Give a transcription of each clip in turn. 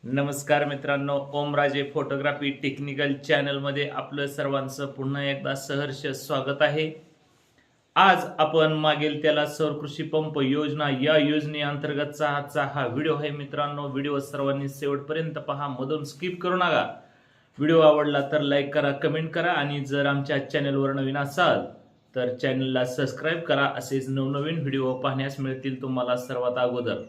नमस्कार मित्रांनो, Omraje photography technical चॅनलमध्ये आपलं सर्वांचं पुन्हा एकदा सहर्ष स्वागत आहे। आज आपण मागेल त्याला सौर कृषी पंप योजना या योजनेअंतर्गतचा आजचा हा व्हिडिओ आहे। मित्रांनो, व्हिडिओ सर्वांनी शेवटपर्यंत पहा, मधून स्किप करू नका। व्हिडिओ आवडला तर लाईक करा, कमेंट करा आणि जर आमच्या चॅनलवर नवीन असाल तर चॅनलला सबस्क्राईब करा। असेच नवनवीन व्हिडिओ पाहण्यास मिळतील तुम्हाला सर्वात अगोदर।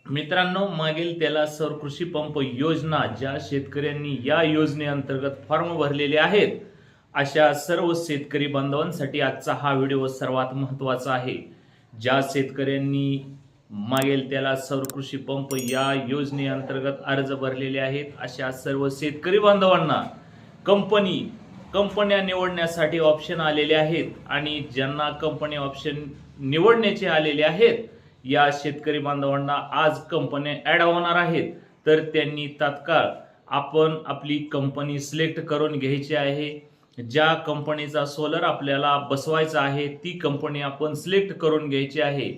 मित्रांनो, मागील त्याला सौर कृषी पंप योजना ज्या शेतकऱ्यांनी या योजनेअंतर्गत फॉर्म भरलेले आहेत अशा सर्व शेतकरी बांधवांसाठी आजचा हा व्हिडिओ सर्वात महत्त्वाचा आहे। ज्या शेतकऱ्यांनी मागेल त्याला सौर कृषी पंप या योजनेअंतर्गत अर्ज भरलेले आहेत अशा सर्व शेतकरी बांधवांना कंपन्या निवडण्यासाठी ऑप्शन आलेले आहेत आणि ज्यांना कंपनी ऑप्शन निवडण्याचे आलेले आहेत या शेतकरी बांधवांना आज कंपन्या ऍड होणार आहेत, तर त्यांनी तात्काळ आपण आपली कंपनी सिलेक्ट करून घ्यायची आहे। ज्या कंपनीचा सोलर आपल्याला बसवायचा आहे ती कंपनी आपण सिलेक्ट करून घ्यायची आहे।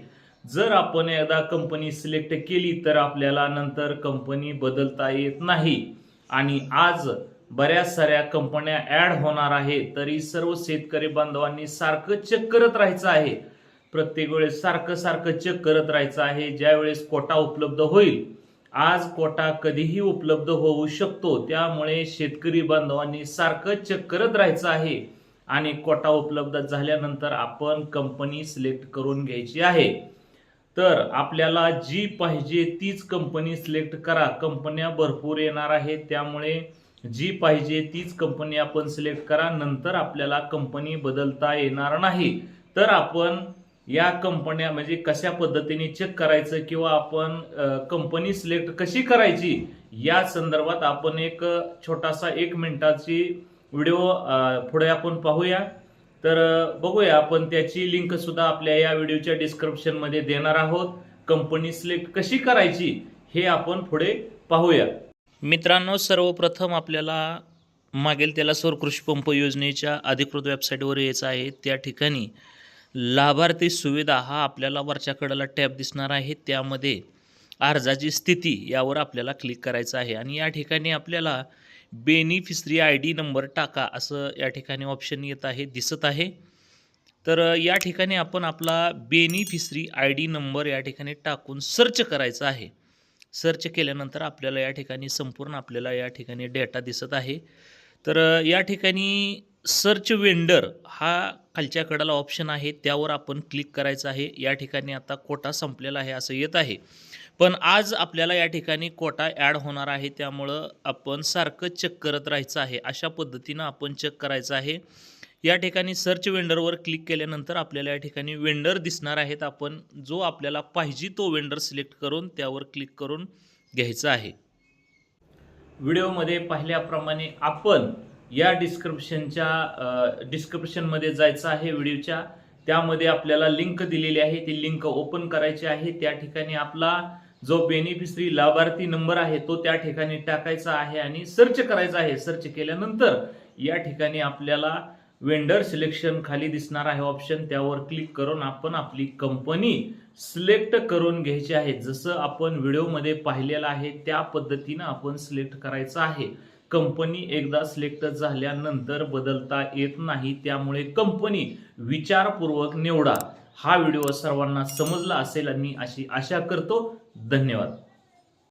जर आपण एकदा कंपनी सिलेक्ट केली तर आपल्याला नंतर कंपनी बदलता येत नाही आणि आज बऱ्याच साऱ्या कंपन्या ऍड होणार आहेत, तरी सर्व शेतकरी बांधवांनी सारखं चेक करत राहायचं आहे। प्रत्येक वेळेस सारखं चेक करत राहायचं आहे। ज्या वेळेस कोटा उपलब्ध होईल, आज कोटा कधीही उपलब्ध होऊ शकतो, त्यामुळे शेतकरी बांधवांनी सारखं चेक करत राहायचं आहे आणि कोटा उपलब्ध झाल्यानंतर आपण कंपनी सिलेक्ट करून घ्यायची आहे। तर आपल्याला जी पाहिजे तीच कंपनी सिलेक्ट करा। कंपन्या भरपूर येणार आहेत, त्यामुळे जी पाहिजे तीच कंपनी आपण सिलेक्ट करा। नंतर आपल्याला कंपनी बदलता येणार नाही। तर आपण या कंपन्या म्हणजे कशा पद्धतीने चेक करायचं किंवा आपण कंपनी सिलेक्ट कशी करायची या संदर्भात आपण एक छोटासा 1 मिनिटाची व्हिडिओ पुढे आपण पाहूया। तर बघूया, आपण त्याची लिंक सुद्धा आपल्या या व्हिडिओच्या डिस्क्रिप्शन मध्ये देणार आहोत। कंपनी सिलेक्ट कशी करायची हे आपण पुढे पाहूया। मित्रांनो, सर्वप्रथम आपल्याला मागेल त्याला सौर कृषी पंप योजनेच्या अधिकृत वेबसाईटवर यायचं आहे। त्या ठिकाणी लाभार्थी सुविधा हा आपल्याला वरच्या कडेला टॅब दिसणार आहे, त्यामध्ये अर्जाची स्थिती यावर आपल्याला क्लिक करायचं आहे आणि या ठिकाणी आपल्याला बेनिफिशरी ID नंबर टाका असं या ठिकाणी ऑप्शन येत आहे, दिसत आहे। तर या ठिकाणी आपण आपला बेनिफिशरी ID नंबर या ठिकाणी टाकून सर्च करायचा आहे। सर्च केल्यानंतर आपल्याला या ठिकाणी संपूर्ण आपल्याला या ठिकाणी डेटा दिसत आहे। तर या ठिकाणी सर्च वेंडर हा खालच्या कडेला ऑप्शन आहे, त्यावर आपण क्लिक करायचं आहे। या ठिकाणी आता कोटा संपलेला आहे असं येत आहे, पण आज आपल्याला या ठिकाणी कोटा ॲड होणार आहे, त्यामुळं आपण सारखं चेक करत राहायचं आहे। अशा पद्धतीनं आपण चेक करायचं आहे। या ठिकाणी सर्च वेंडरवर क्लिक केल्यानंतर आपल्याला या ठिकाणी वेंडर दिसणार आहेत। आपण जो आपल्याला पाहिजे तो वेंडर सिलेक्ट करून त्यावर क्लिक करून घ्यायचा आहे। व्हिडिओमध्ये पाहिल्याप्रमाणे आपण या डिस्क्रिप्शनमध्ये जायचं आहे व्हिडिओच्या, त्यामध्ये आपल्याला लिंक दिलेली आहे, ती लिंक ओपन करायची आहे। त्या ठिकाणी आपला जो बेनिफिशरी लाभार्थी नंबर आहे तो त्या ठिकाणी टाकायचा आहे आणि सर्च करायचा आहे। सर्च केल्यानंतर या ठिकाणी आपल्याला वेंडर सिलेक्शन खाली दिसणार आहे ऑप्शन, त्यावर क्लिक करून आपण आपली कंपनी सिलेक्ट करून घ्यायची आहे। जसं आपण व्हिडिओमध्ये पाहिलेलं आहे त्या पद्धतीनं आपण सिलेक्ट करायचं आहे। कंपनी एकदा सिलेक्ट झाल्यानंतर बदलता येत नाही, त्यामुळे कंपनी विचारपूर्वक निवडा। हा व्हिडिओ सर्वांना समजला असेल आणि अशी आशा करतो। धन्यवाद।